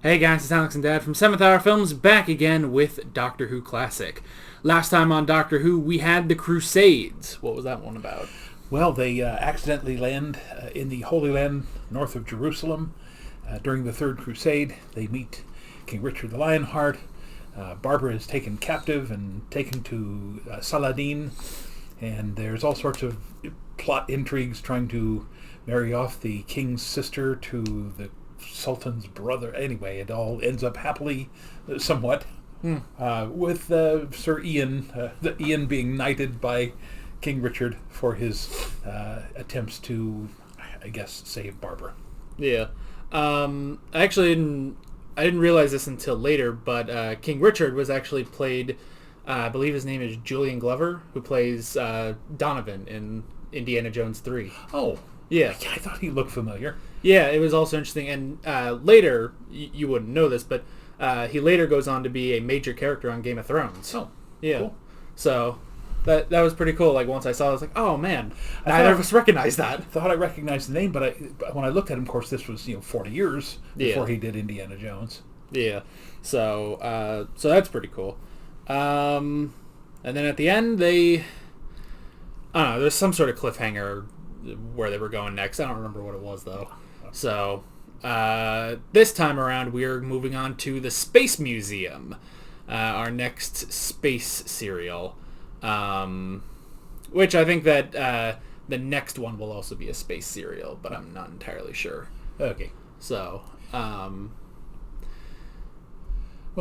Hey guys, it's Alex and Dad from 7th Hour Films, back again with Doctor Who Classic. Last time on Doctor Who, we had the Crusades. What was that one about? Well, they accidentally land in the Holy Land north of Jerusalem. During the Third Crusade, they meet King Richard the Lionheart. Barbara is taken captive and taken to Saladin, and there's all sorts of plot intrigues trying to marry off the king's sister to the Sultan's brother. Anyway, it all ends up happily, somewhat, with Sir Ian, Ian being knighted by King Richard for his attempts to, I guess, save Barbara. Yeah. I didn't realize this until later, but King Richard was actually played, I believe his name is Julian Glover, who plays Donovan in Indiana Jones 3. Oh. Yeah. I thought he looked familiar. Yeah, it was also interesting. And later, you wouldn't know this, but he later goes on to be a major character on Game of Thrones. Oh, yeah. Cool. So that was pretty cool. Like, once I saw it, I was like, oh, man, neither of us recognized that. I thought I recognized the name, but when I looked at him, of course, this was 40 years before he did Indiana Jones. Yeah. So that's pretty cool. And then at the end, I don't know, there's some sort of cliffhanger where they were going next. I don't remember what it was, though. So this time around, we're moving on to the Space Museum, our next space serial, which I think that the next one will also be a space serial, but I'm not entirely sure. Okay. So, well,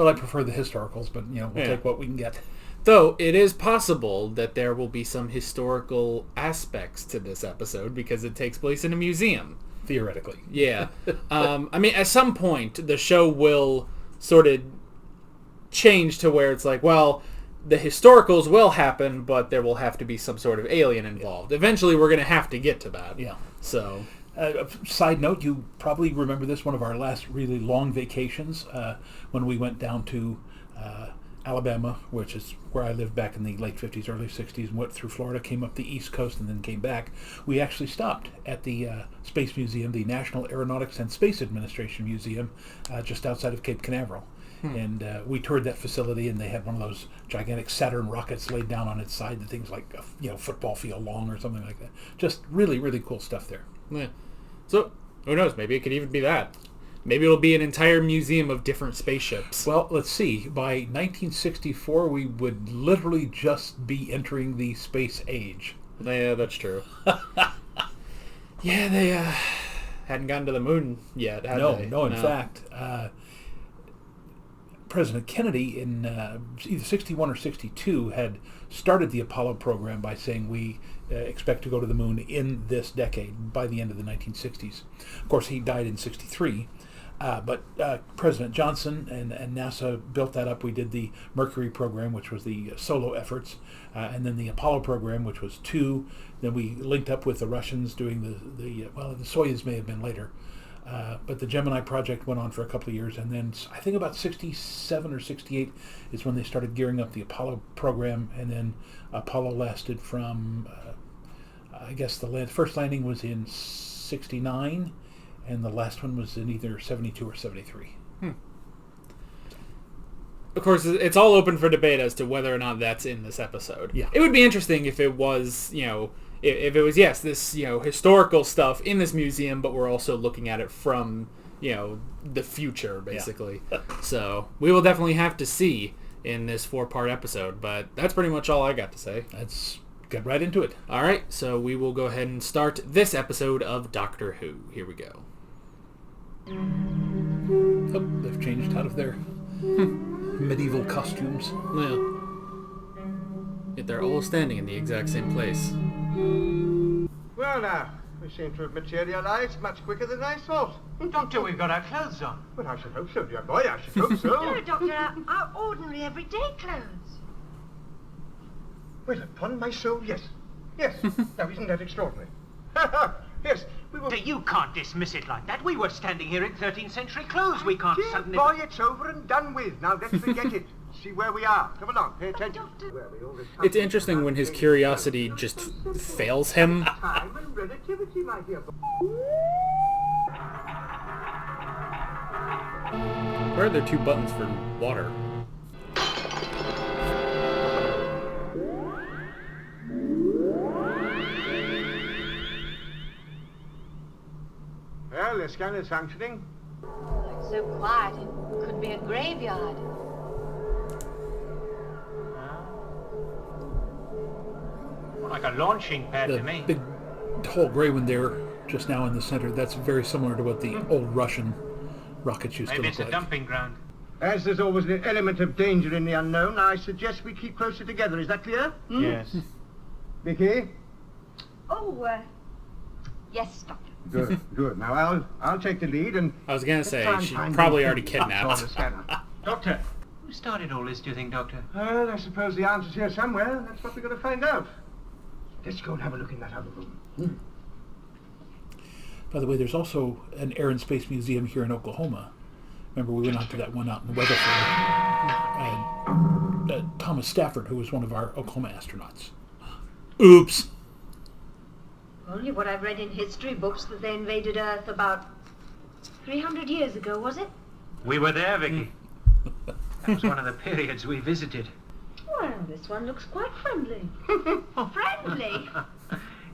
I prefer the historicals, but we'll take what we can get. Though it is possible that there will be some historical aspects to this episode because it takes place in a museum. Theoretically. Yeah. I mean, at some point, the show will sort of change to where it's like, well, the historicals will happen, but there will have to be some sort of alien involved. Eventually, we're going to have to get to that. Yeah. So, side note, you probably remember this, one of our last really long vacations, when we went down to Alabama, which is where I lived back in the late 50s, early 60s, and went through Florida, came up the East Coast, and then came back. We actually stopped at the Space Museum, the National Aeronautics and Space Administration Museum, just outside of Cape Canaveral. And we toured that facility, and they had one of those gigantic Saturn rockets laid down on its side, the thing's like a football field long or something like that. Just really, really cool stuff there. yeah. So, who knows? Maybe it could even be that. Maybe it'll be an entire museum of different spaceships. Well, let's see. By 1964, we would literally just be entering the space age. Yeah, that's true. Yeah, they hadn't gotten to the moon yet, had they? No. In fact, President Kennedy in either 61 or 62 had started the Apollo program by saying we expect to go to the moon in this decade, by the end of the 1960s. Of course, he died in 63. But President Johnson and NASA built that up. We did the Mercury program, which was the solo efforts, and then the Apollo program, which was 2. Then we linked up with the Russians doing the Soyuz may have been later. But the Gemini project went on for a couple of years, and then I think about 67 or 68 is when they started gearing up the Apollo program, and then Apollo lasted from, I guess the first landing was in 69, and the last one was in either 72 or 73. Of course, it's all open for debate as to whether or not that's in this episode. Yeah. It would be interesting if it was, if it was, yes, this, historical stuff in this museum, but we're also looking at it from, the future, basically. Yeah. So, we will definitely have to see in this 4-part episode, but that's pretty much all I got to say. Let's get right into it. All right, so we will go ahead and start this episode of Doctor Who. Here we go. Oh, they've changed out of their medieval costumes. Yeah. Yet they're all standing in the exact same place. Well now, we seem to have materialised much quicker than I thought. Doctor, we've got our clothes on. Well, I should hope so, dear boy, I should hope so. No, Doctor, our ordinary everyday clothes. Well, upon my soul, yes. Yes. Now, isn't that extraordinary? Yes, we were... You can't dismiss it like that. We were standing here in 13th century clothes. We can't Dear suddenly... boy, it's over and done with. Now, let's forget it. See where we are. Come along, pay attention. Where we always come It's interesting when his curiosity just fails him. Time and relativity, my dear boy. Where are there two buttons for water? Well, the scanner's functioning. It's so quiet, it could be a graveyard. Like a launching pad The to me. big tall gray one there, just now in the center, that's very similar to what the old Russian rockets used to Maybe look it's a like. dumping ground. As there's always an element of danger in the unknown, I suggest we keep closer together. Is that clear? Yes. Vicky? Oh, yes, Doctor. Good, good. Now I'll take the lead and... I was gonna say, try and she's find probably these already things on the kidnapped. scanner. Doctor, who started all this, do you think, Doctor? Well, I suppose the answer's here somewhere. That's what we're going to find out. Let's go and have a look in that other room. By the way, there's also an Air and Space Museum here in Oklahoma. Remember, we went out to that one out in Weatherford. Thomas Stafford, who was one of our Oklahoma astronauts. Oops. Only what I've read in history books that they invaded Earth about 300 years ago, was it? We were there, Vicky. That was one of the periods we visited. Well, this one looks quite friendly. Friendly?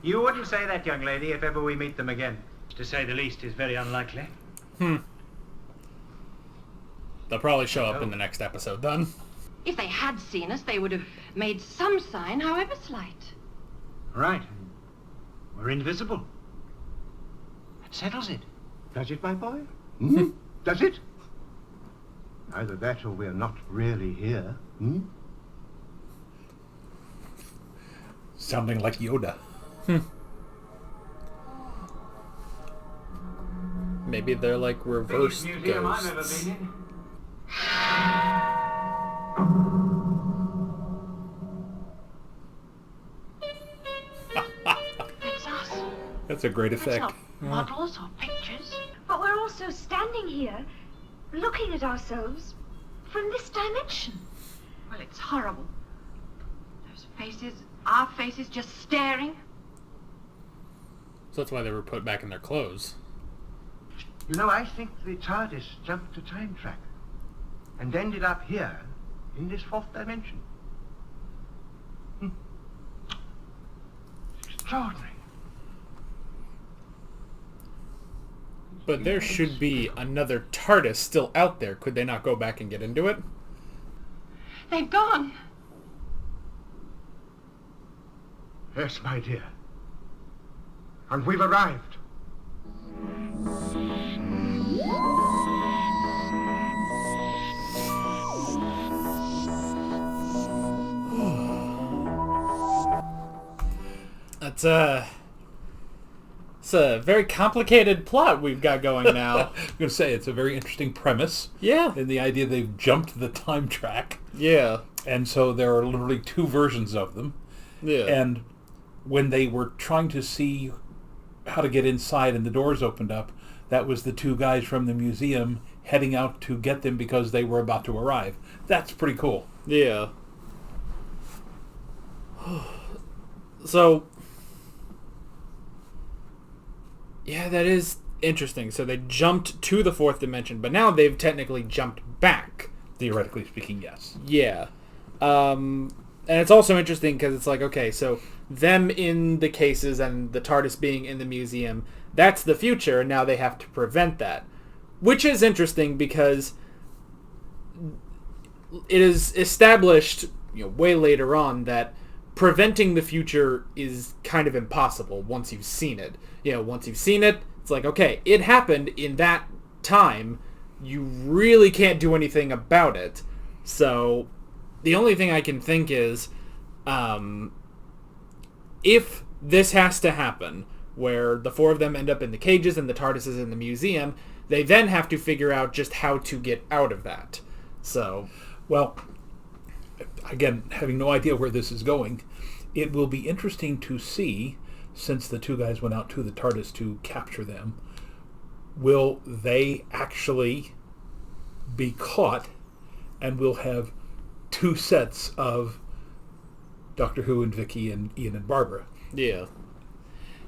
You wouldn't say that, young lady, if ever we meet them again. To say the least is very unlikely. They'll probably show up in the next episode then. If they had seen us, they would have made some sign, however slight. Right. We're invisible. That settles it. Does it, my boy? Does it? Either that or we're not really here. Sounding like Yoda. Maybe they're like reverse Biggest museum I've ever ghosts. been in. It's us. That's a great It's effect. not models or pictures. But we're also standing here, looking at ourselves from this dimension. Well, it's horrible. Those faces, our faces, just staring. So that's why they were put back in their clothes. You know, I think the TARDIS jumped a time track and ended up here in this fourth dimension. Extraordinary. But there should be another TARDIS still out there. Could they not go back and get into it? They've gone. Yes, my dear. And we've arrived. It's a very complicated plot we've got going now. I'm going to say, it's a very interesting premise. Yeah. In the idea they've jumped the time track. Yeah. And so there are literally two versions of them. Yeah. And when they were trying to see how to get inside and the doors opened up, that was the two guys from the museum heading out to get them because they were about to arrive. That's pretty cool. Yeah. So, yeah, that is interesting. So they jumped to the fourth dimension, but now they've technically jumped back. Theoretically speaking, yes. Yeah. And it's also interesting because it's like, okay, so them in the cases and the TARDIS being in the museum, that's the future, and now they have to prevent that. Which is interesting because it is established, way later on that preventing the future is kind of impossible once you've seen it. Once you've seen it, it's like, okay, it happened in that time. You really can't do anything about it. So the only thing I can think is, if this has to happen, where the four of them end up in the cages and the TARDIS is in the museum, they then have to figure out just how to get out of that. So, well, again, having no idea where this is going, it will be interesting to see, since the two guys went out to the TARDIS to capture them, will they actually be caught, and we'll have two sets of Doctor Who and Vicky and Ian and Barbara. yeah.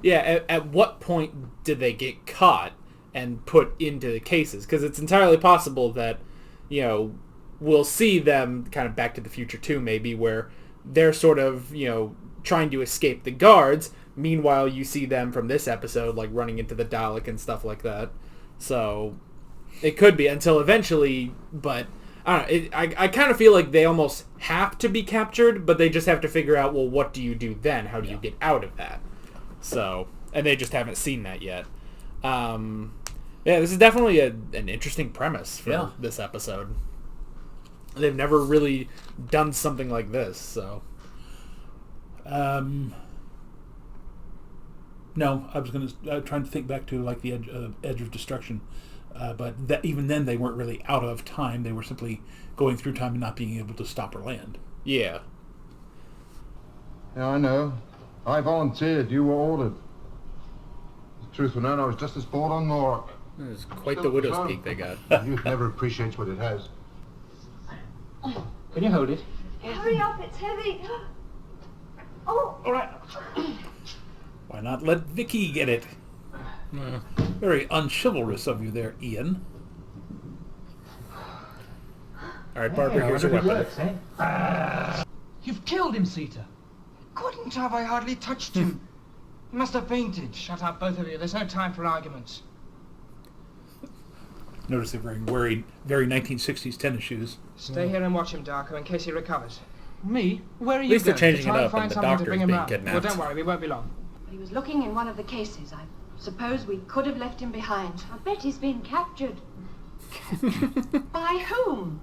Yeah, at what point did they get caught and put into the cases? Because it's entirely possible that we'll see them kind of Back to the Future 2 maybe, where they're sort of, trying to escape the guards. Meanwhile, you see them from this episode, like, running into the Dalek and stuff like that. So, it could be until eventually, but I don't know. I kind of feel like they almost have to be captured, but they just have to figure out, well, what do you do then? How do you get out of that? So, and they just haven't seen that yet. This is definitely an interesting premise for this episode. They've never really done something like this, so. No, I was trying to think back to like the Edge of Destruction, but even then they weren't really out of time. They were simply going through time and not being able to stop or land. Yeah. Yeah, I know. I volunteered. You were ordered. The truth was known, I was just as bored on Morok. It was quite the widow's peak they got. Youth never appreciates what it has. Can you hold it? Hurry up, it's heavy. Oh! All right. Why not let Vicky get it? Very unchivalrous of you there, Ian. All right, Barbara, here's your weapon. You've killed him, Sita. Couldn't have, I hardly touched him. He must have fainted. Shut up, both of you. There's no time for arguments. Notice they're wearing very 1960s tennis shoes. Stay here and watch him, Darko, in case he recovers. Me? Where are you At least they're going? changing To try it and up find and the someone to doctor's bring him being round. kidnapped. Well, don't worry, we won't be long. He was looking in one of the cases. I suppose we could have left him behind. I bet he's been captured. By whom?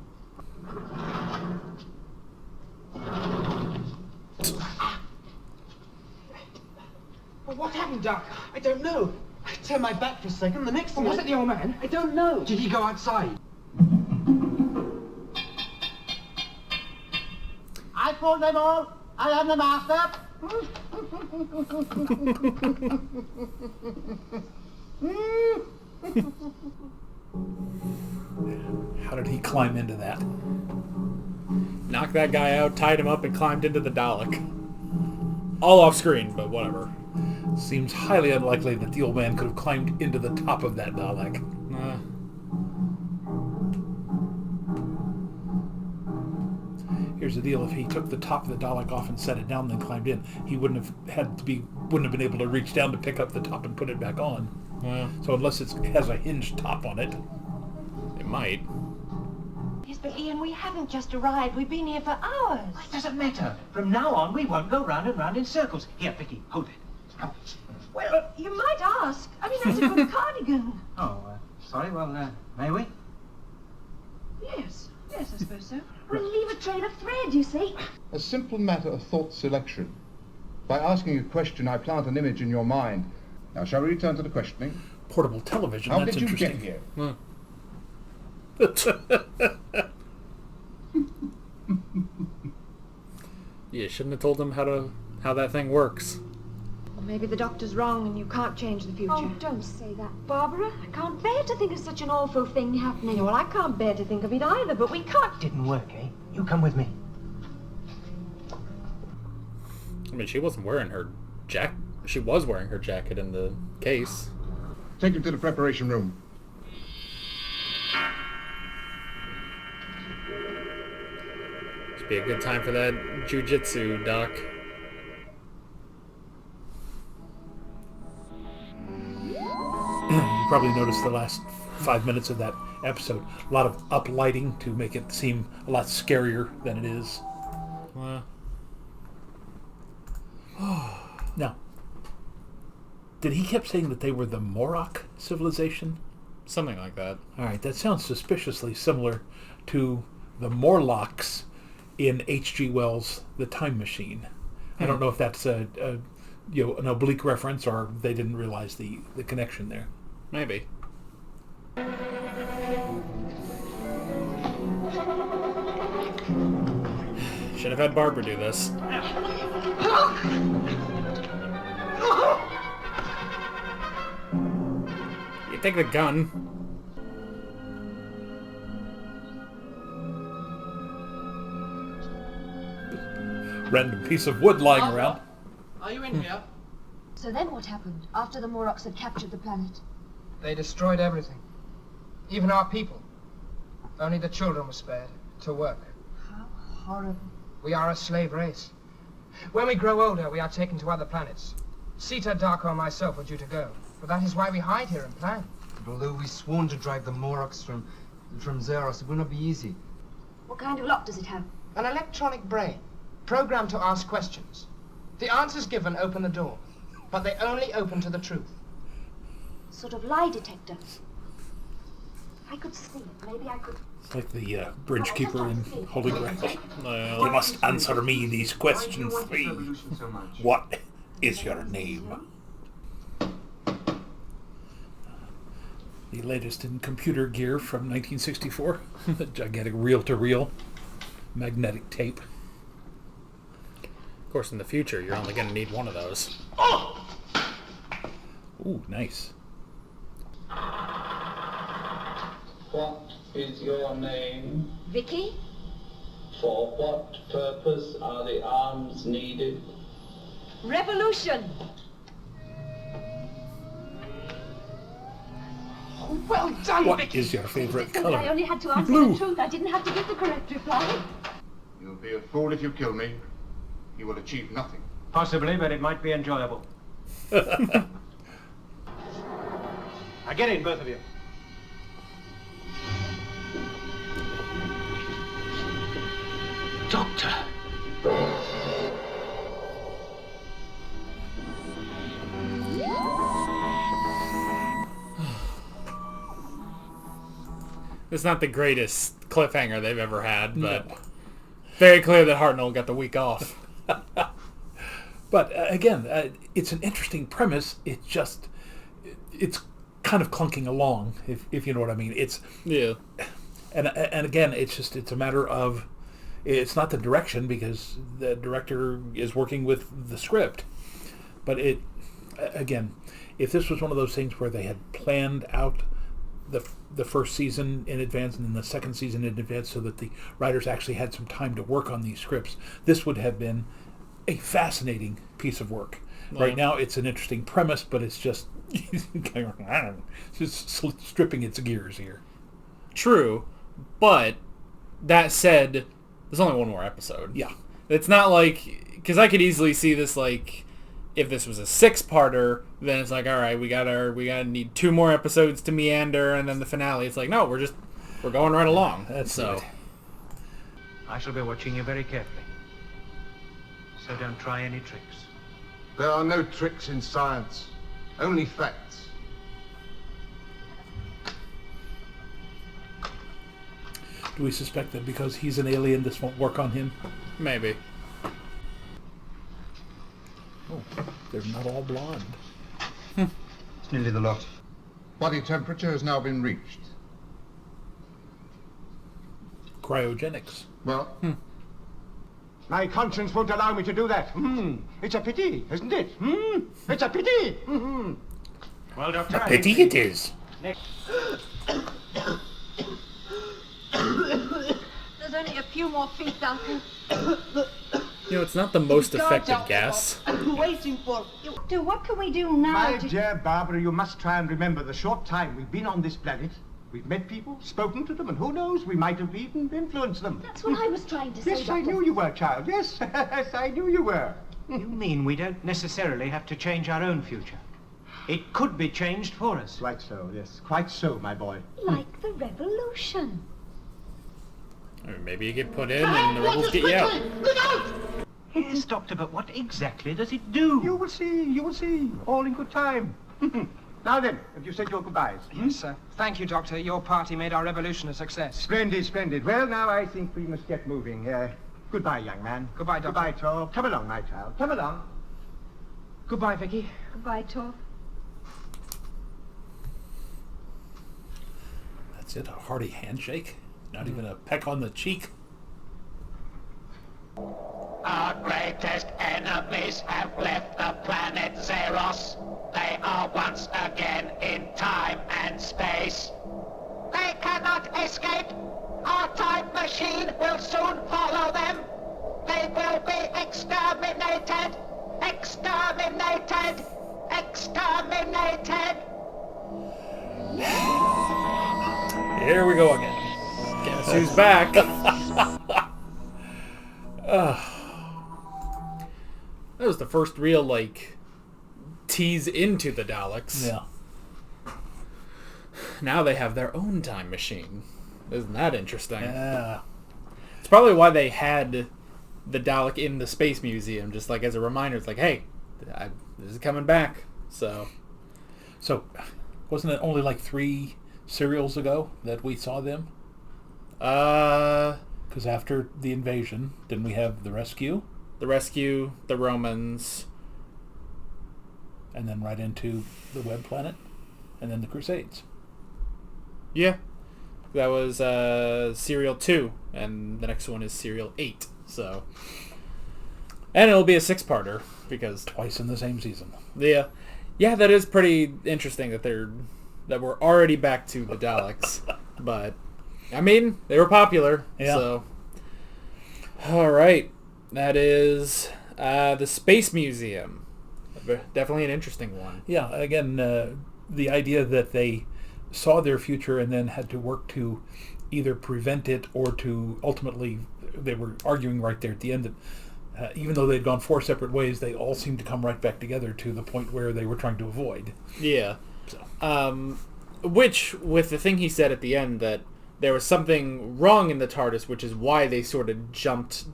Well, what happened, Darko? I don't know. I turned my back for a second. The next thing Was it the old man? I don't know. Did he go outside? I pulled them all. I am the master. How did he climb into that? Knocked that guy out, tied him up, and climbed into the Dalek. All off screen, but whatever. Seems highly unlikely that the old man could have climbed into the top of that Dalek. Here's the deal: if he took the top of the Dalek off and set it down, then climbed in, he wouldn't have been able to reach down to pick up the top and put it back on. So unless it has a hinged top on it, it might. Yes, but Ian, we haven't just arrived. We've been here for hours. It doesn't matter. From now on, we won't go round and round in circles. Here, Vicky, hold it. Come. Well, you might ask. I mean, that's a good cardigan. Oh, sorry. Well, may we? Yes, I suppose so. We'll leave a trail of thread, you see. A simple matter of thought selection. By asking a question, I plant an image in your mind. Now, shall we return to the questioning? portable television. How That's did you interesting. get here? You shouldn't have told him how that thing works. Or maybe the doctor's wrong and you can't change the future. Oh, don't say that, Barbara. I can't bear to think of such an awful thing happening. Well, I can't bear to think of it either, but we can't. Didn't work, eh? You come with me. I mean, she wasn't wearing her jacket. She was wearing her jacket in the case. Take him to the preparation room. Should be a good time for that jujitsu, Doc. You probably noticed the last 5 minutes of that episode. A lot of uplighting to make it seem a lot scarier than it is. Now, did he keep saying that they were the Morok civilization? Something like that. All right, that sounds suspiciously similar to the Morlocks in H.G. Wells' The Time Machine. I don't know if that's an oblique reference or they didn't realize the connection there. Maybe. Should have had Barbara do this. You take the gun. Random piece of wood lying around. Are you in here? So then what happened after the Moroks had captured the planet? They destroyed everything. Even our people. Only the children were spared to work. How horrible. We are a slave race. When we grow older, we are taken to other planets. Sita, Darko, and myself were due to go. But that is why we hide here and plan. But although we sworn to drive the Morocks from Zeros, it will not be easy. What kind of lock does it have? An electronic brain, programmed to ask questions. The answers given open the door, but they only open to the truth. Sort of lie detector. I could see it. Maybe I could... It's like the bridge keeper in Holy Grail. Well, You must answer me these questions Why do you 3. want this revolution so much? What is your name? The latest in computer gear from 1964. The gigantic reel-to-reel magnetic tape. of course, in the future, you're only going to need one of those. Ooh, nice. What is your name? Vicky? For what purpose are the arms needed? Revolution! Well done, What Vicky! is your favorite So I color? only had to answer Blue. the truth. I didn't have to give the correct reply. You'll be a fool if you kill me. You will achieve nothing. Possibly, but it might be enjoyable. Now get in, both of you. Doctor! It's not the greatest cliffhanger they've ever had, but No. very clear that Hartnell got the week off. But again, it's an interesting premise. It's kind of clunking along, if you know what I mean. It's Yeah. and again, it's a matter of, it's not the direction because the director is working with the script, but again, if this was one of those things where they had planned out the first season in advance and then the second season in advance so that the writers actually had some time to work on these scripts, this would have been a fascinating piece of work. Yeah. Right now it's an interesting premise, but it's just just stripping its gears here. True, but that said, there's only one more episode. Yeah. It's not like, because I could easily see this, like, if this was a 6-parter, then it's like, all right, we gotta need 2 more episodes to meander, and then the finale. It's like, no, we're going right along. That's so. it. I shall be watching you very carefully. So don't try any tricks. There are no tricks in science, only facts. Do we suspect that because he's an alien, this won't work on him? Maybe. Oh, they're not all blonde. It's nearly the lot. Body temperature has now been reached. Cryogenics. Well, My conscience won't allow me to do that. It's a pity, isn't it? It's a pity. Well, Doctor, A pity it is. There's only a few more feet, Duncan. You know, it's not the most effective gas. Waiting for... Doctor, what can we do now My to... dear Barbara, you must try and remember the short time we've been on this planet. We've met people, spoken to them, and who knows, we might have even influenced them. That's what I was trying to say, Yes, I Doctor. knew you were, child. Yes, yes, I knew you were. You mean we don't necessarily have to change our own future? It could be changed for us. Quite so, yes. Quite so, my boy. Like the revolution. I mean, maybe you get put in and the rebels get you out. Yes, Doctor, but what exactly does it do? You will see. All in good time. Now then, have you said your goodbyes? Yes, sir. Thank you, Doctor. Your party made our revolution a success. Splendid, splendid. Well, now I think we must get moving. Goodbye, young man. Goodbye, Doctor. Goodbye, Tor. Come along, my child. Come along. Goodbye, Vicky. Goodbye, Tor. That's it, a hearty handshake? Not even a peck on the cheek? Our greatest enemies have left the planet Zeros. They are once again in time and space. They cannot escape. Our time machine will soon follow them. They will be exterminated. Exterminated. Exterminated. Here we go again. Guess who's back? That was the first real, like, tease into the Daleks. Yeah. Now they have their own time machine. Isn't that interesting? Yeah. It's probably why they had the Dalek in the Space Museum, just like as a reminder. It's like, hey, this is coming back. So, wasn't it only like 3 serials ago that we saw them? Because after the invasion, didn't we have the rescue? The rescue, the Romans, and then right into the Web Planet, and then the Crusades. Yeah, that was serial 2, and the next one is serial 8. So, and it'll be a 6-parter because twice in the same season. Yeah, that is pretty interesting that we're already back to the Daleks, but I mean they were popular. Yeah. So, all right. That is the Space Museum. Definitely an interesting one. Yeah, again, the idea that they saw their future and then had to work to either prevent it or to ultimately, they were arguing right there at the end that even though they'd gone 4 separate ways, they all seemed to come right back together to the point where they were trying to avoid. Yeah. So. Which, with the thing he said at the end, that there was something wrong in the TARDIS, which is why they sort of jumped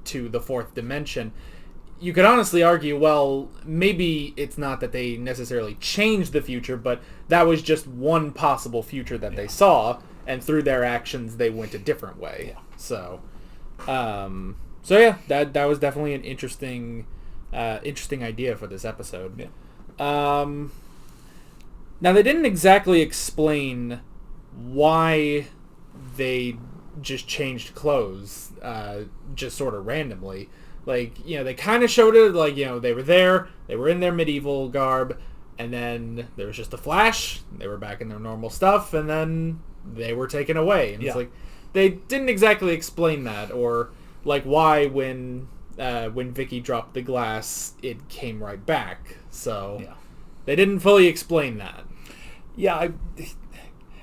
to the 4th dimension. You could honestly argue, well, maybe it's not that they necessarily changed the future, but that was just one possible future that they saw, and through their actions they went a different way. Yeah. So yeah, that was definitely an interesting idea for this episode. Yeah. Now they didn't exactly explain why they just changed clothes, just sort of randomly. Like, they kind of showed it, like, they were there, they were in their medieval garb, and then there was just a flash, they were back in their normal stuff, and then they were taken away. And it's like, they didn't exactly explain that, or, like, why when Vicky dropped the glass, it came right back. So, they didn't fully explain that. Yeah,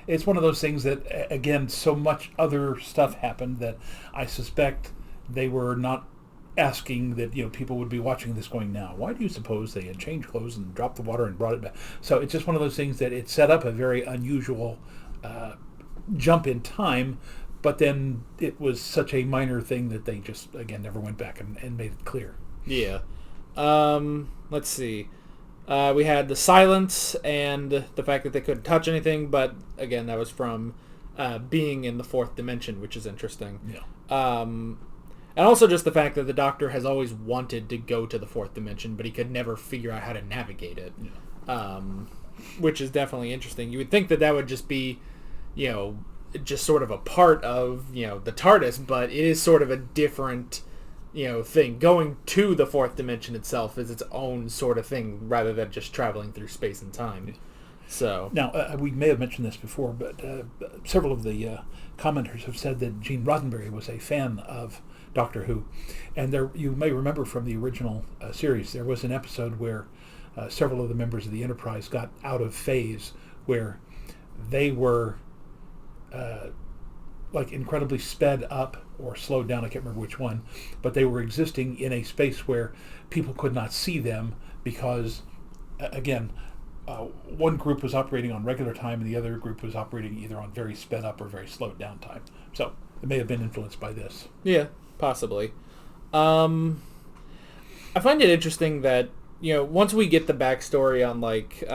it's one of those things that, again, so much other stuff happened that I suspect they were not asking that people would be watching this going, now why do you suppose they had changed clothes and dropped the water and brought it back? So it's just one of those things that it set up a very unusual jump in time, but then it was such a minor thing that they just, again, never went back and made it clear. Yeah. Let's see. We had the silence and the fact that they couldn't touch anything, but again, that was from being in the 4th dimension, which is interesting. Yeah. And also just the fact that the Doctor has always wanted to go to the 4th dimension, but he could never figure out how to navigate it, which is definitely interesting. You would think that would just be, just sort of a part of, the TARDIS, but it is sort of a different, thing. Going to the 4th dimension itself is its own sort of thing, rather than just traveling through space and time. So now, we may have mentioned this before, but several of the commenters have said that Gene Roddenberry was a fan of Doctor Who, and you may remember from the original series, there was an episode where several of the members of the Enterprise got out of phase, where they were like incredibly sped up or slowed down, I can't remember which one, but they were existing in a space where people could not see them because, again, one group was operating on regular time and the other group was operating either on very sped up or very slowed down time. So it may have been influenced by this. Yeah, possibly. I find it interesting that, once we get the backstory on, like,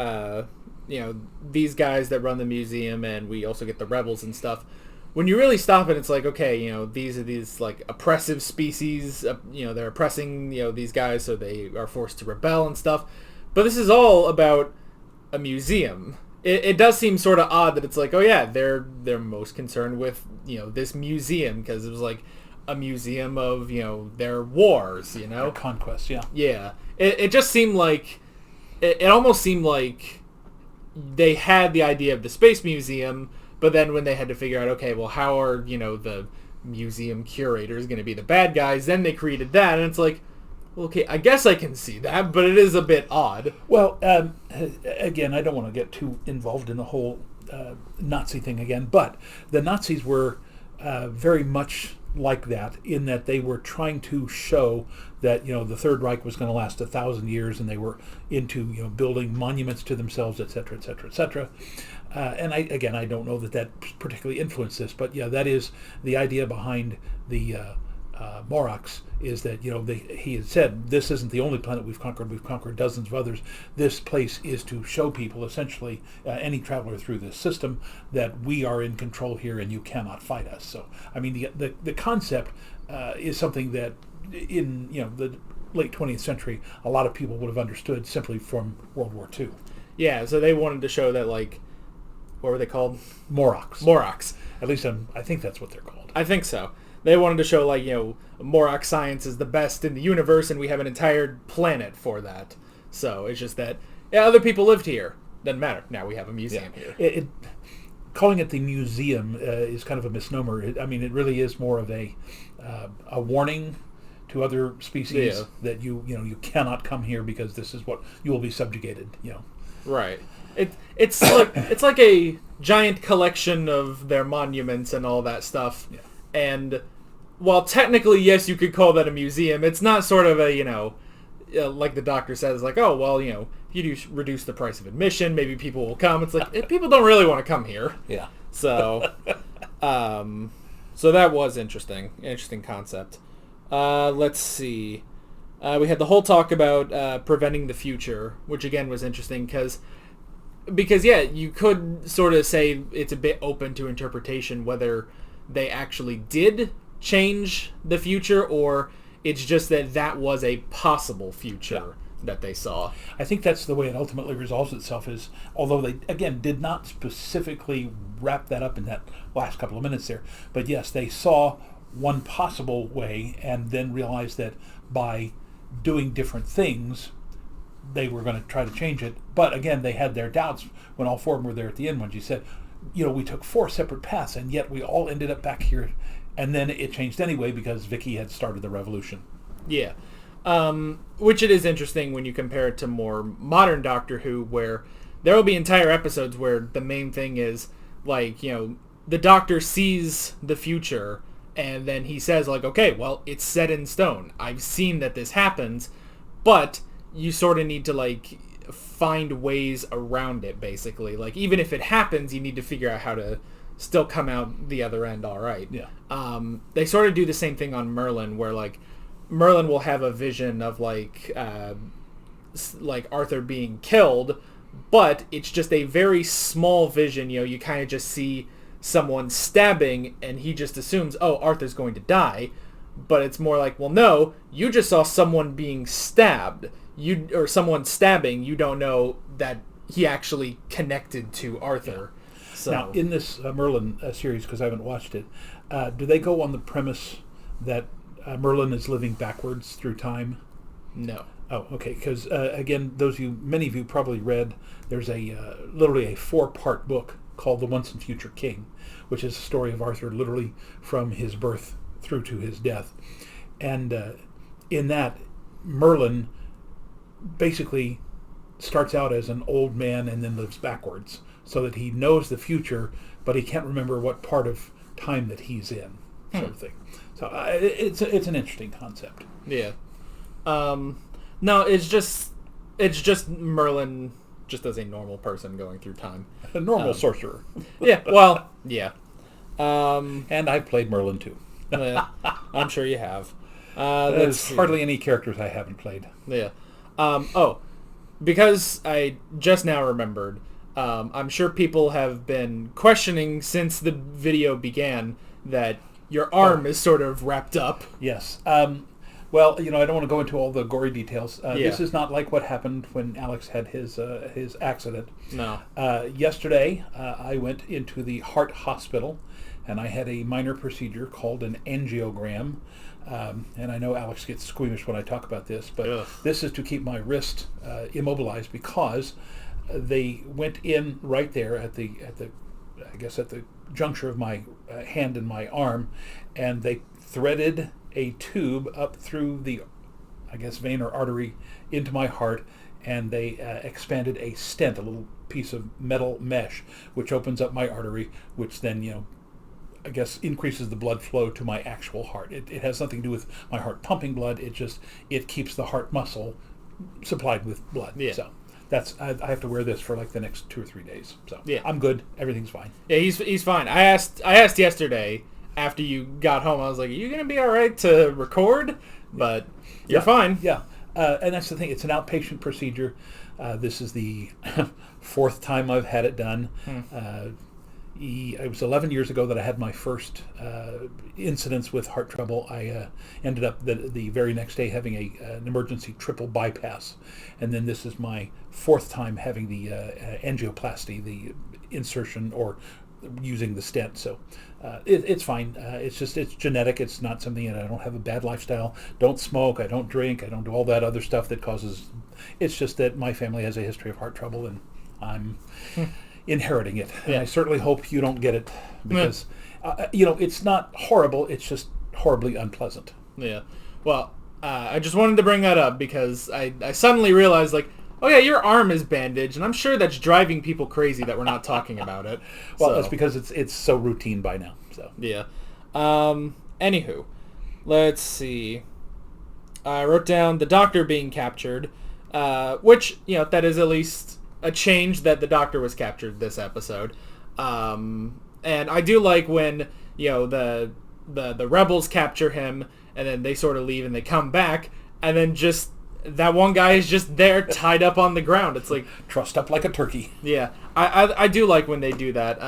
these guys that run the museum, and we also get the rebels and stuff, when you really stop it, it's like, okay, these are these, like, oppressive species, they're oppressing, these guys, so they are forced to rebel and stuff. But this is all about a museum. It does seem sort of odd that it's like, oh yeah, they're most concerned with, this museum, because it was like a museum of, their wars, Their conquests, yeah. Yeah. It just seemed like, it almost seemed like they had the idea of the Space Museum, but then when they had to figure out, okay, well, how are, the museum curators going to be the bad guys, then they created that, and it's like, okay, I guess I can see that, but it is a bit odd. Well, again, I don't want to get too involved in the whole Nazi thing again, but the Nazis were very much like that, in that they were trying to show that the Third Reich was going to last 1,000 years, and they were into building monuments to themselves, etc., etc., etc. And I don't know that particularly influenced this, but yeah, that is the idea behind the Morax, is that he had said, this isn't the only planet we've conquered dozens of others. This place is to show people, essentially any traveler through this system, that we are in control here and you cannot fight us. So I mean, the concept is something that in the late 20th century a lot of people would have understood simply from World War II. Yeah, so they wanted to show that, like, what were they called? Morax. At least I think that's what they're called. I think so. They wanted to show, like, Morax science is the best in the universe, and we have an entire planet for that. So it's just that, other people lived here. Doesn't matter. Now we have a museum here. Calling it the museum is kind of a misnomer. I mean, it really is more of a warning to other species that you cannot come here because this is what you will be subjugated. Right. It's like a giant collection of their monuments and all that stuff. Yeah. And while technically, yes, you could call that a museum, it's not sort of a, like the doctor says, like, oh, well, if you reduce the price of admission, maybe people will come. It's like, people don't really want to come here. Yeah. So, so that was interesting concept. Let's see. We had the whole talk about preventing the future, which again was interesting because yeah, you could sort of say it's a bit open to interpretation whether they actually did change the future or it's just that was a possible future that they saw. I think that's the way it ultimately resolves itself, is although they again did not specifically wrap that up in that last couple of minutes there, but yes, they saw one possible way and then realized that by doing different things they were going to try to change it. But again, they had their doubts when all four of them were there at the end, when she said, we took 4 separate paths and yet we all ended up back here. And then it changed anyway because Vicky had started the revolution. Yeah. Which it is interesting when you compare it to more modern Doctor Who, where there will be entire episodes where the main thing is, like, the Doctor sees the future and then he says, like, okay, well, it's set in stone. I've seen that this happens, but you sort of need to, like, find ways around it, basically. Like, even if it happens, you need to figure out how to still come out the other end all right. Yeah. They sort of do the same thing on Merlin, where, like, Merlin will have a vision of, like Arthur being killed, but it's just a very small vision. You kind of just see someone stabbing, and he just assumes, oh, Arthur's going to die. But it's more like, well, no, you just saw someone being stabbed. Or someone stabbing, you don't know that he actually connected to Arthur. Yeah. So now, in this Merlin series, because I haven't watched it, do they go on the premise that Merlin is living backwards through time? No. Oh, okay. Because again, many of you probably read. There's literally a 4-part book called The Once and Future King, which is a story of Arthur literally from his birth through to his death, and in that, Merlin basically starts out as an old man and then lives backwards, so that he knows the future, but he can't remember what part of time that he's in, sort of thing. So it's an interesting concept. Yeah. No, it's just Merlin just as a normal person going through time. A normal sorcerer. Yeah. Well. Yeah. And I've played Merlin too. I'm sure you have. There's hardly any characters I haven't played. Yeah. Because I just now remembered, I'm sure people have been questioning since the video began that your arm is sort of wrapped up. Yes. Well, I don't want to go into all the gory details. This is not like what happened when Alex had his accident. No. Yesterday, I went into the heart hospital, and I had a minor procedure called an angiogram. And I know Alex gets squeamish when I talk about this, but this is to keep my wrist immobilized, because they went in right there at the juncture of my hand and my arm, and they threaded a tube up through the, vein or artery into my heart, and they expanded a stent, a little piece of metal mesh, which opens up my artery, which then, I guess, increases the blood flow to my actual heart. It has nothing to do with my heart pumping blood. It keeps the heart muscle supplied with blood. Yeah. So I have to wear this for like the next 2 or 3 days. So yeah. I'm good. Everything's fine. Yeah, he's fine. I asked yesterday after you got home. I was like, "Are you gonna be all right to record?" But you're fine. Yeah. And that's the thing. It's an outpatient procedure. This is the 4th time I've had it done. It was 11 years ago that I had my first incidents with heart trouble. I ended up the very next day having an emergency triple bypass. And then this is my 4th time having the angioplasty, the insertion or using the stent. So it's fine. It's genetic. It's not something that I don't have a bad lifestyle. Don't smoke. I don't drink. I don't do all that other stuff that causes... It's just that my family has a history of heart trouble and I'm... inheriting it. And I certainly hope you don't get it because, it's not horrible. It's just horribly unpleasant. Yeah. Well, I just wanted to bring that up because I suddenly realized, like, oh yeah, your arm is bandaged, and I'm sure that's driving people crazy that we're not talking about it. Well, that's because it's so routine by now. So yeah. Anywho, let's see. I wrote down the Doctor being captured, which, that is at least a change that the Doctor was captured this episode. And I do like when, the rebels capture him and then they sort of leave and they come back and then just that one guy is just there tied up on the ground. It's like trussed up like a turkey. Yeah. I do like when they do that.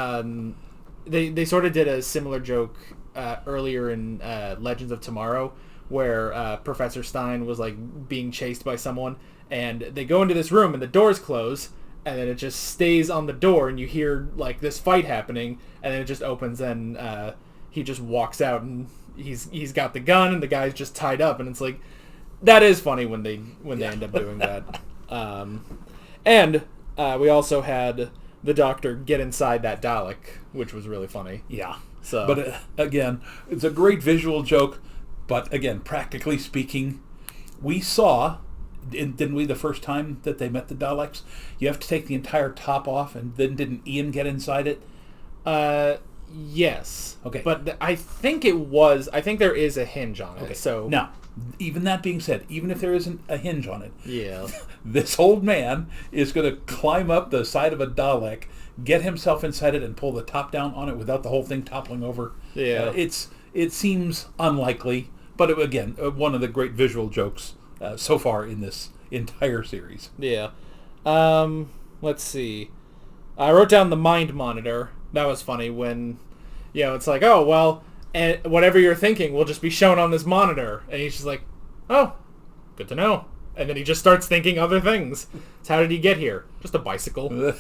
They sort of did a similar joke earlier in Legends of Tomorrow where Professor Stein was like being chased by someone and they go into this room and the doors close and then it just stays on the door and you hear like this fight happening and then it just opens and he just walks out and he's got the gun and the guy's just tied up and it's like that is funny when they end up doing that. And we also had the Doctor get inside that Dalek, which was really funny. Yeah. So, but again, it's a great visual joke. But again, practically speaking, we saw, didn't we, the first time that they met the Daleks? You have to take the entire top off, and then didn't Ian get inside it? Yes. Okay. But I think there is a hinge on it. Okay. So now, even that being said, even if there isn't a hinge on it, yeah, this old man is going to climb up the side of a Dalek, get himself inside it, and pull the top down on it without the whole thing toppling over. Yeah. It seems unlikely, but again, one of the great visual jokes so far in this entire series. Yeah. Let's see. I wrote down the mind monitor. That was funny when, it's like, oh, well, and whatever you're thinking will just be shown on this monitor. And he's just like, oh, good to know. And then he just starts thinking other things. So how did he get here? Just a bicycle.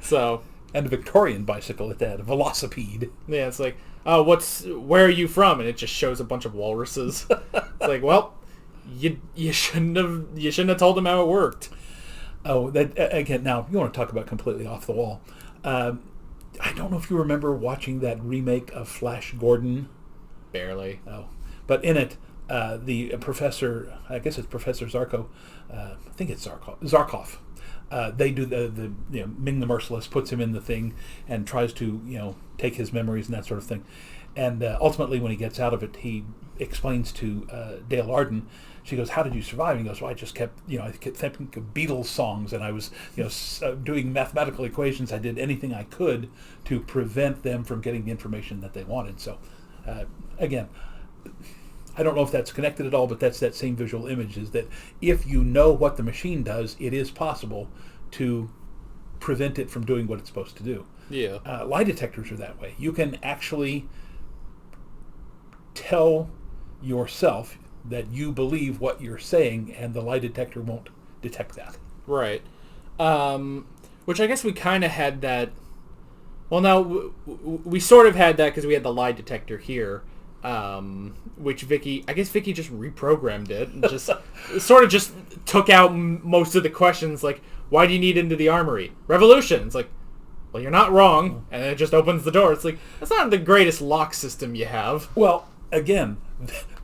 So. And a Victorian bicycle at that, a velocipede. Yeah, it's like, oh, where are you from? And it just shows a bunch of walruses. It's like, well, you shouldn't have told him how it worked. Oh, that again. Now you want to talk about completely off the wall. I don't know if you remember watching that remake of Flash Gordon. Barely. Oh, but in it, the professor, I guess it's Professor Zarko. I think it's Zarkov. They do the Ming the Merciless puts him in the thing and tries to take his memories and that sort of thing, and ultimately when he gets out of it, he explains to Dale Arden. She goes, "How did you survive?" And he goes, "Well, I just kept thinking of Beatles songs, and I was doing mathematical equations. I did anything I could to prevent them from getting the information that they wanted." So again, I don't know if that's connected at all, but that's that same visual image, is that if you know what the machine does, it is possible to prevent it from doing what it's supposed to do. Yeah. Lie detectors are that way. You can actually tell yourself that you believe what you're saying, and the lie detector won't detect that. Right. Which I guess we kind of had that... Well, now, we sort of had that because we had the lie detector here. Which Vicky just reprogrammed it and just sort of just took out most of the questions, like, why do you need into the armory? Revolution. It's like, well, you're not wrong, and then it just opens the door. It's like, that's not the greatest lock system you have. Well, again,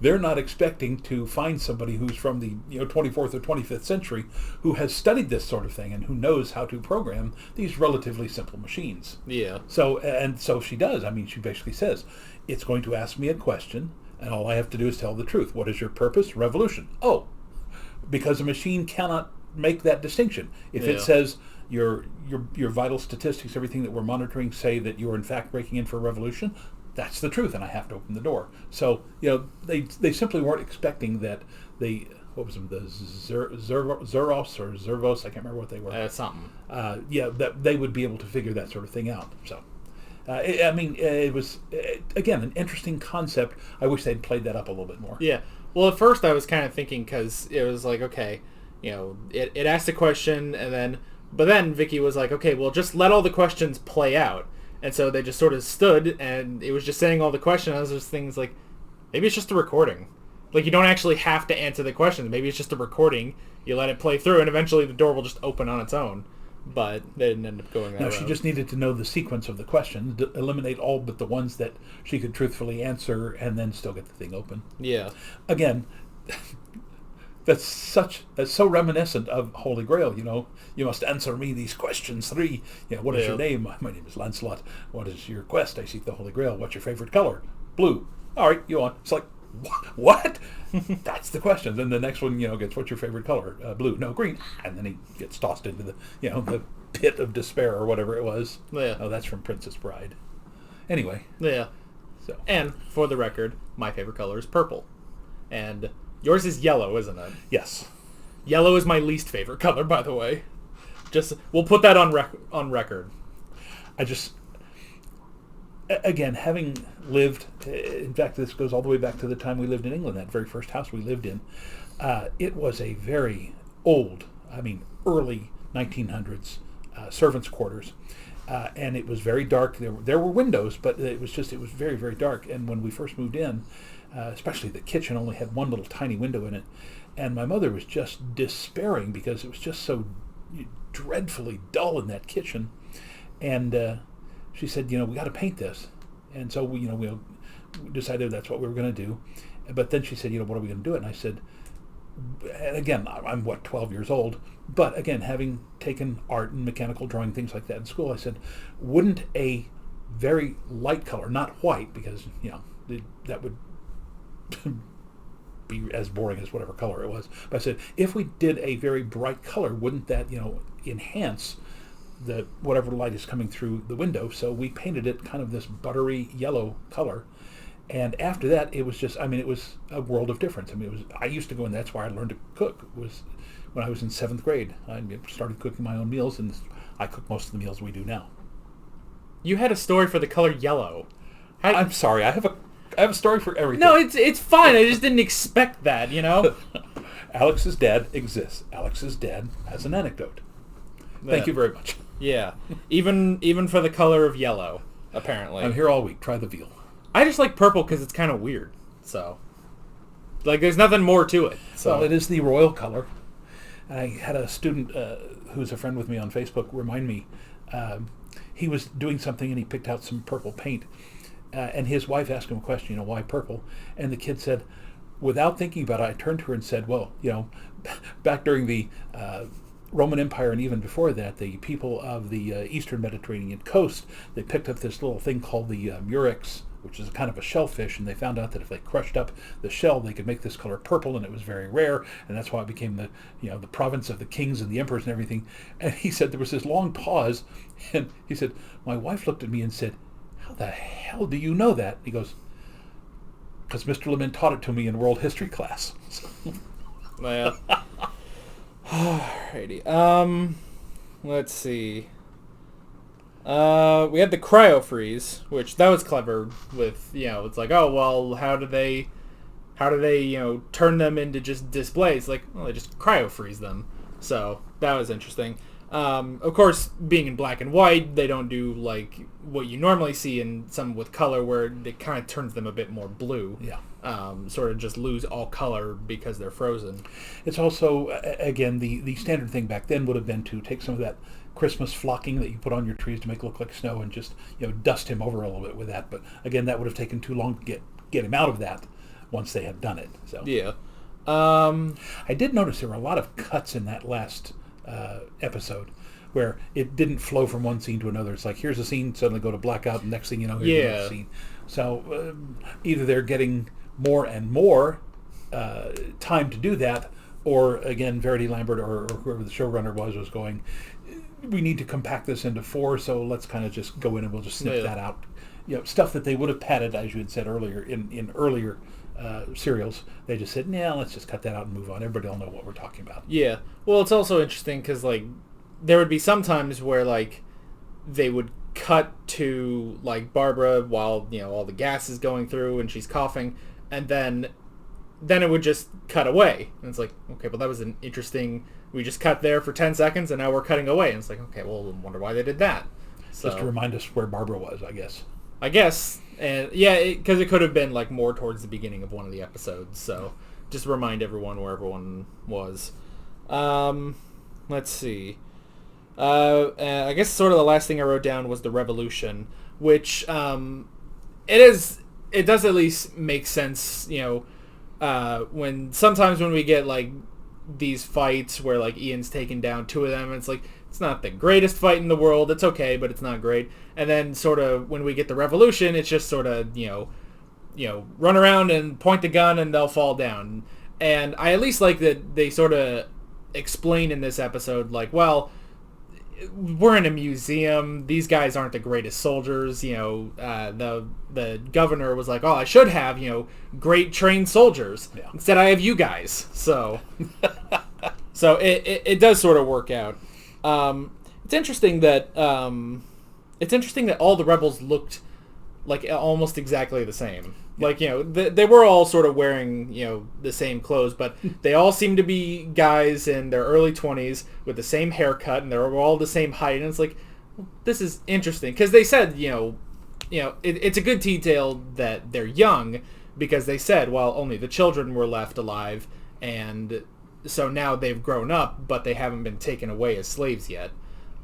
they're not expecting to find somebody who's from the 24th or 25th century who has studied this sort of thing and who knows how to program these relatively simple machines. Yeah. So she does. I mean, she basically says, it's going to ask me a question, and all I have to do is tell the truth. What is your purpose? Revolution. Oh, because a machine cannot make that distinction. If it says your vital statistics, everything that we're monitoring, say that you're in fact breaking in for a revolution, that's the truth, and I have to open the door. So they simply weren't expecting that the Zeros or Zervos, I can't remember what they were. Something. That they would be able to figure that sort of thing out. So. It was, again, an interesting concept. I wish they'd played that up a little bit more. Yeah. Well, at first I was kind of thinking, because it was like, okay, it asked a question, but then Vicky was like, okay, well, just let all the questions play out. And so they just sort of stood, and it was just saying all the questions. I was just things like, maybe it's just a recording. Like, you don't actually have to answer the questions. Maybe it's just a recording. You let it play through, and eventually the door will just open on its own. But they didn't end up going that route. She just needed to know the sequence of the questions, eliminate all but the ones that she could truthfully answer, and then still get the thing open. Yeah. Again, that's so reminiscent of Holy Grail. You must answer me these questions 3. What is your name? My name is Lancelot. What is your quest? I seek the Holy Grail. What's your favorite color? Blue. All right, you on. It's like, what? That's the question. Then the next one, gets, what's your favorite color? Blue. No, green. And then he gets tossed into the, the pit of despair or whatever it was. Yeah. Oh, that's from Princess Bride. Anyway. Yeah. So. And for the record, my favorite color is purple. And yours is yellow, isn't it? Yes. Yellow is my least favorite color, by the way. We'll put that on record. Again, having lived, in fact, this goes all the way back to the time we lived in England, that very first house we lived in. It was a very old, early 1900s servants' quarters. And it was very dark. There were windows, but it was very, very dark. And when we first moved in, especially the kitchen only had one little tiny window in it. And my mother was just despairing because it was just so dreadfully dull in that kitchen. And she said, we got to paint this. And so we decided that's what we were going to do. But then she said, what are we going to do it? And I said, and again, I'm 12 years old. But again, having taken art and mechanical drawing, things like that in school, I said, wouldn't a very light color, not white, because, that would be as boring as whatever color it was. But I said, if we did a very bright color, wouldn't that, enhance the whatever light is coming through the window? So we painted it kind of this buttery yellow color. And after that, it was just, it was a world of difference. I used to go, and that's why I learned to cook, was when I was in 7th grade. I started cooking my own meals, and I cook most of the meals we do now. You had a story for the color yellow. I'm sorry, I have a story for everything. No, it's fine. I just didn't expect that, Alex's dad exists. Alex's dad has an anecdote. Thank you very much. Yeah. Even for the color of yellow, apparently. I'm here all week. Try the veal. I just like purple because it's kind of weird. So, there's nothing more to it. So. Well, it is the royal color. I had a student who's a friend with me on Facebook remind me. He was doing something and he picked out some purple paint. And his wife asked him a question, why purple? And the kid said, without thinking about it, I turned to her and said, well, back during the Roman Empire and even before that, the people of the eastern Mediterranean coast, they picked up this little thing called the murex, which is a kind of a shellfish, and they found out that if they crushed up the shell, they could make this color purple, and it was very rare, and that's why it became the province of the kings and the emperors and everything. And he said there was this long pause, and he said, my wife looked at me and said, how the hell do you know that? He goes, because Mr. Lemon taught it to me in world history class. Well, alrighty. Let's see. We had the cryo freeze, which that was clever. With it's like, oh well, how do they turn them into just displays? Like, well, they just cryo freeze them. So that was interesting. Of course, being in black and white, they don't do like what you normally see in some with color, where it kind of turns them a bit more blue. Yeah. Sort of just lose all color because they're frozen. It's also, again, the standard thing back then would have been to take some of that Christmas flocking that you put on your trees to make it look like snow and just dust him over a little bit with that. But again, that would have taken too long to get get him out of that once they had done it. So Yeah. I did notice there were a lot of cuts in that last episode where it didn't flow from one scene to another. It's like, here's a scene, suddenly go to blackout, and next thing you know, here's another scene. So either they're getting more and more time to do that, or again, Verity Lambert or whoever the showrunner was going, we need to compact this into 4, so let's kind of just go in and we'll just snip that out. Stuff that they would have padded, as you had said earlier, in earlier serials. They just said, nah, let's just cut that out and move on. Everybody will know what we're talking about. Yeah. Well, it's also interesting because, like, there would be some times where, like, they would cut to, like, Barbara while, all the gas is going through and she's coughing, and then it would just cut away. And it's like, okay, well, that was an interesting... We just cut there for 10 seconds, and now we're cutting away. And it's like, okay, well, I wonder why they did that. So, just to remind us where Barbara was, I guess. And yeah, because it could have been like more towards the beginning of one of the episodes. So just remind everyone where everyone was. Let's see. I guess sort of the last thing I wrote down was the revolution, which it does at least make sense. When sometimes when we get like these fights where like Ian's taken down 2 of them, and it's like, it's not the greatest fight in the world. It's okay, but it's not great. And then sort of when we get the revolution, it's just sort of, run around and point the gun and they'll fall down. And I at least like that they sort of explain in this episode, like, well, we're in a museum. These guys aren't the greatest soldiers. The governor was like, oh, I should have, great trained soldiers. Yeah. Instead, I have you guys. So, it does sort of work out. It's interesting that all the rebels looked like almost exactly the same. Like, they were all sort of wearing, the same clothes, but they all seem to be guys in their early 20s with the same haircut, and they're all the same height. And it's like, well, this is interesting because they said, it's a good detail that they're young, because they said, well, only the children were left alive, and so now they've grown up, but they haven't been taken away as slaves yet.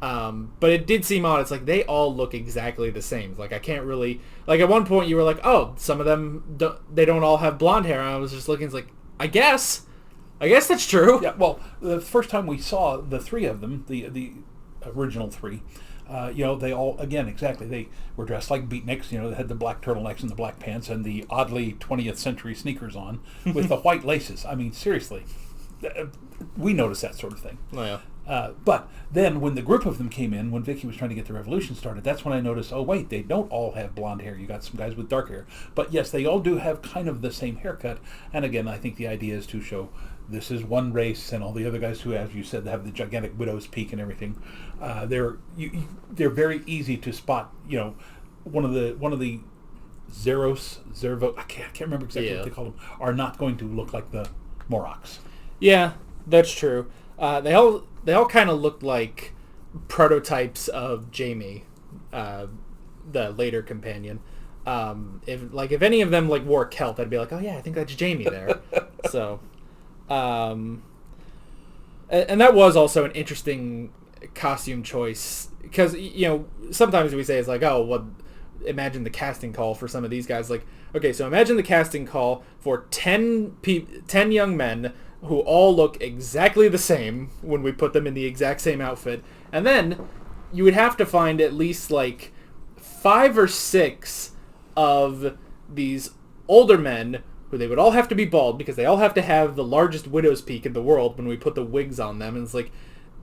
But it did seem odd. It's like they all look exactly the same. Like, I can't really... Like, at one point you were like, oh, some of them, they don't all have blonde hair. And I was just looking, it's like, I guess that's true. Yeah, well, the first time we saw the 3 of them, the original 3, they all, again, exactly, they were dressed like beatniks. They had the black turtlenecks and the black pants and the oddly 20th century sneakers on with the white laces. I mean, seriously, we noticed that sort of thing. Oh, yeah. But then when the group of them came in, when Vicky was trying to get the revolution started, that's when I noticed, oh wait, they don't all have blonde hair. You got some guys with dark hair. But yes, they all do have kind of the same haircut. And again, I think the idea is to show this is one race, and all the other guys who, as you said, have the gigantic widow's peak and everything. They're very easy to spot. One of the Zervo, I can't remember exactly what they call them, are not going to look like the Morocks. Yeah, that's true. They all kind of looked like prototypes of Jamie, the later companion. If any of them like wore kilt, I'd be like, oh yeah, I think that's Jamie there. So, and that was also an interesting costume choice, because sometimes we say it's like, oh well, imagine the casting call for some of these guys. Like, okay, so imagine the casting call for 10 young men who all look exactly the same when we put them in the exact same outfit. And then you would have to find at least like 5 or 6 of these older men who they would all have to be bald, because they all have to have the largest widow's peak in the world when we put the wigs on them. And it's like,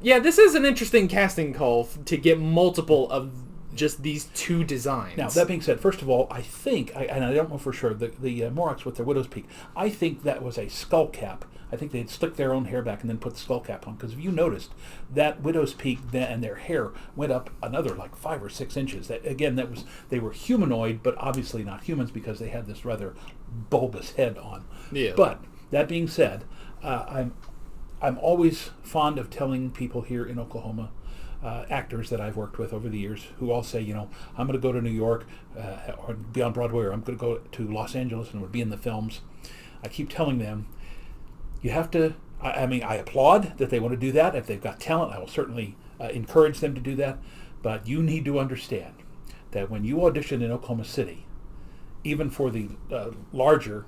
yeah, this is an interesting casting call to get multiple of just these 2 designs. Now, that being said, first of all, I think, and I don't know for sure, the Morocks with their widow's peak, I think that was a skull cap. I think they'd slick their own hair back and then put the skull cap on, because if you noticed, that widow's peak and their hair went up another like 5 or 6 inches. They were humanoid, but obviously not humans, because they had this rather bulbous head on. Yeah. But that being said, I'm always fond of telling people here in Oklahoma, actors that I've worked with over the years, who all say, I'm going to go to New York or be on Broadway, or I'm going to go to Los Angeles and would be in the films. I keep telling them, you have to, I applaud that they want to do that. If they've got talent, I will certainly encourage them to do that. But you need to understand that when you audition in Oklahoma City, even for the larger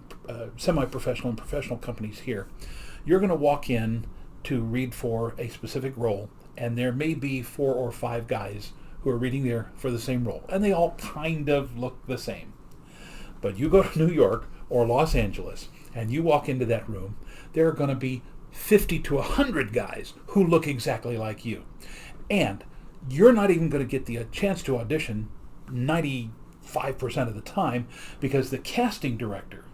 semi-professional and professional companies here, you're going to walk in to read for a specific role, and there may be 4 or 5 guys who are reading there for the same role, and they all kind of look the same. But you go to New York or Los Angeles, and you walk into that room, there are going to be 50 to 100 guys who look exactly like you. And you're not even going to get the chance to audition 95% of the time, because the casting director,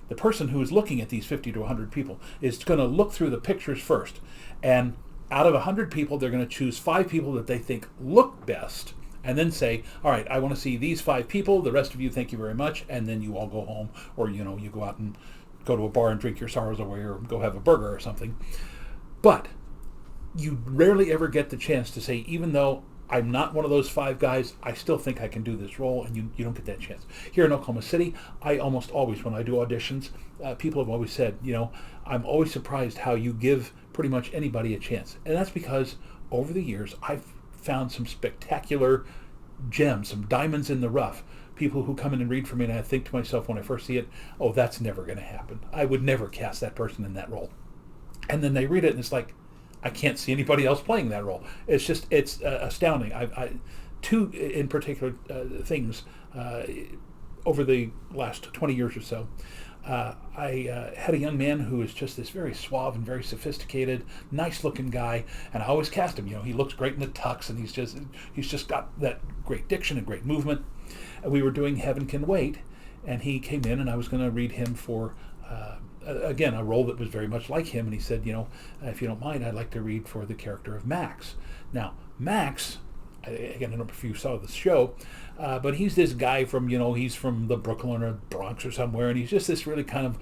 the person who is looking at these 50 to 100 people, is going to look through the pictures first. And out of 100 people, they're going to choose 5 people that they think look best, and then say, all right, I want to see these 5 people. The rest of you, thank you very much. And then you all go home, or, you go out and go to a bar and drink your sorrows away, or go have a burger or something. But you rarely ever get the chance to say, even though I'm not one of those 5 guys, I still think I can do this role, and you don't get that chance. Here in Oklahoma City, I almost always, when I do auditions, people have always said, I'm always surprised how you give pretty much anybody a chance. And that's because over the years, I've found some spectacular gems, some diamonds in the rough, people who come in and read for me, and I think to myself when I first see it, oh, that's never going to happen. I would never cast that person in that role. And then they read it, and it's like, I can't see anybody else playing that role. It's astounding. I 2 in particular things over the last 20 years or so. I had a young man who is just this very suave and very sophisticated, nice-looking guy, and I always cast him. He looks great in the tux, and he's just got that great diction and great movement. And we were doing Heaven Can Wait, and he came in, and I was going to read him for again, a role that was very much like him, and he said, if you don't mind, I'd like to read for the character of Max. Now, Max, again, I don't know if you saw the show, but he's this guy from, he's from the Brooklyn or Bronx or somewhere, and he's just this really kind of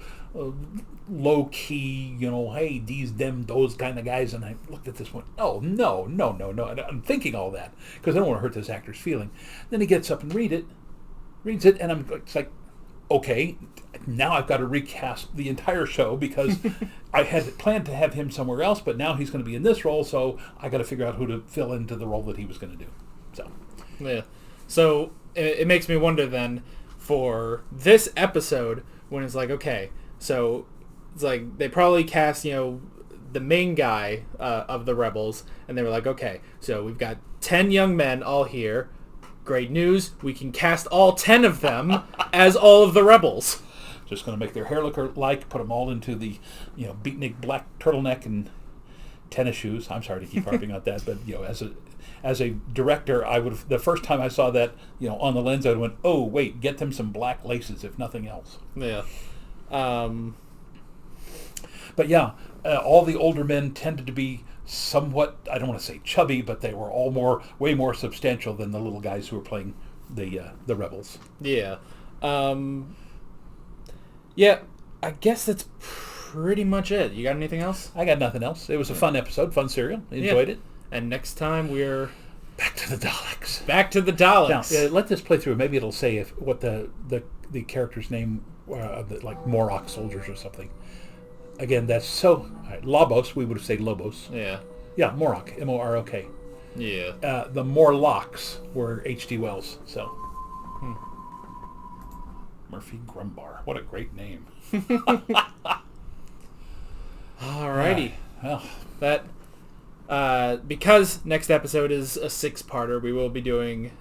low-key, hey, these, them, those kind of guys, and I looked at this one, oh, no, and I'm thinking all that, because I don't want to hurt this actor's feeling. Then he gets up and reads it, and it's like, okay, now I've got to recast the entire show, because I had planned to have him somewhere else, but now he's going to be in this role, so I got to figure out who to fill into the role that he was going to do. So it makes me wonder then, for this episode, when it's like, okay, so it's like they probably cast, the main guy of the Rebels, and they were like, okay, so we've got 10 young men all here. Great news, we can cast all 10 of them as all of the Rebels. Just going to make their hair look alike, put them all into the, beatnik black turtleneck and tennis shoes. I'm sorry to keep harping on that, but, as a director, I would have, the first time I saw that, on the lens, I went, oh, wait, get them some black laces, if nothing else. Yeah. But yeah, all the older men tended to be somewhat, I don't want to say chubby, but they were all way more substantial than the little guys who were playing the Rebels. Yeah. Yeah, I guess that's pretty much it. You got anything else? I got nothing else. It was a fun episode, fun serial. Enjoyed it. And next time we're back to the Daleks. Back to the Daleks. Now, let this play through. Maybe it'll say what the character's name, like Morlock soldiers or something. Again, that's so... Right, Lobos, we would have said Lobos. Yeah. Yeah, Morok, M-O-R-O-K. Yeah. The Morlocks were H.G. Wells, so... Murphy Grumbar. What a great name. Alrighty. Well, that... because next episode is a 6-parter, we will be doing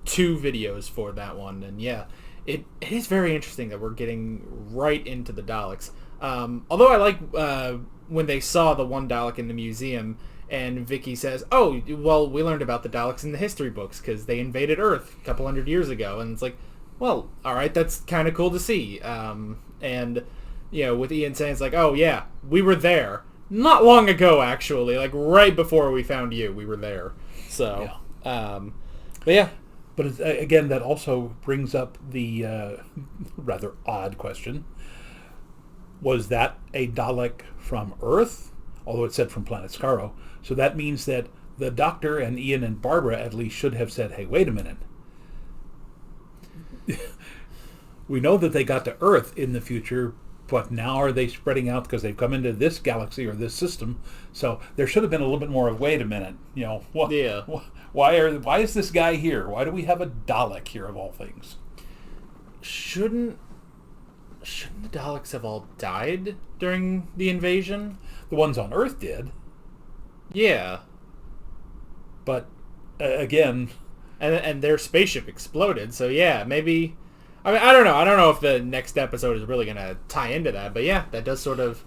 2 videos for that one. And yeah, it is very interesting that we're getting right into the Daleks. Although I like when they saw the one Dalek in the museum, and Vicky says, oh, well, we learned about the Daleks in the history books because they invaded Earth a couple hundred years ago. And it's like, well, all right, that's kind of cool to see. And, with Ian saying, it's like, oh, yeah, we were there. Not long ago, actually. Like, right before we found you, we were there. So, yeah. But yeah. But again, that also brings up the rather odd question. Was that a Dalek from Earth? Although it said from planet Skaro. So that means that the Doctor and Ian and Barbara at least should have said, hey, wait a minute. We know that they got to Earth in the future, but now are they spreading out because they've come into this galaxy or this system? So there should have been a little bit more of, wait a minute, why is this guy here? Why do we have a Dalek here of all things? shouldn't the Daleks have all died during the invasion? The ones on Earth did. Yeah. But, again... And their spaceship exploded, so yeah, maybe... I mean, I don't know. I don't know if the next episode is really going to tie into that, but yeah, that does sort of...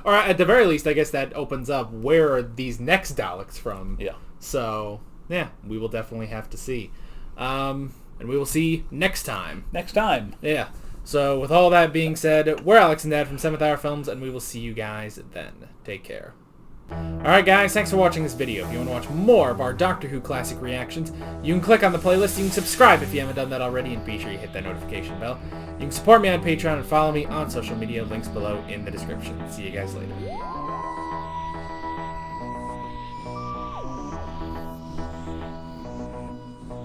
Or at the very least, I guess that opens up where are these next Daleks from. Yeah. So, yeah, we will definitely have to see. And we will see next time. Next time. Yeah. So, with all that being said, we're Alex and Dad from 7th Hour Films, and we will see you guys then. Take care. Alright guys, thanks for watching this video. If you want to watch more of our Doctor Who classic reactions, you can click on the playlist, you can subscribe if you haven't done that already, and be sure you hit that notification bell. You can support me on Patreon and follow me on social media, links below in the description. See you guys later.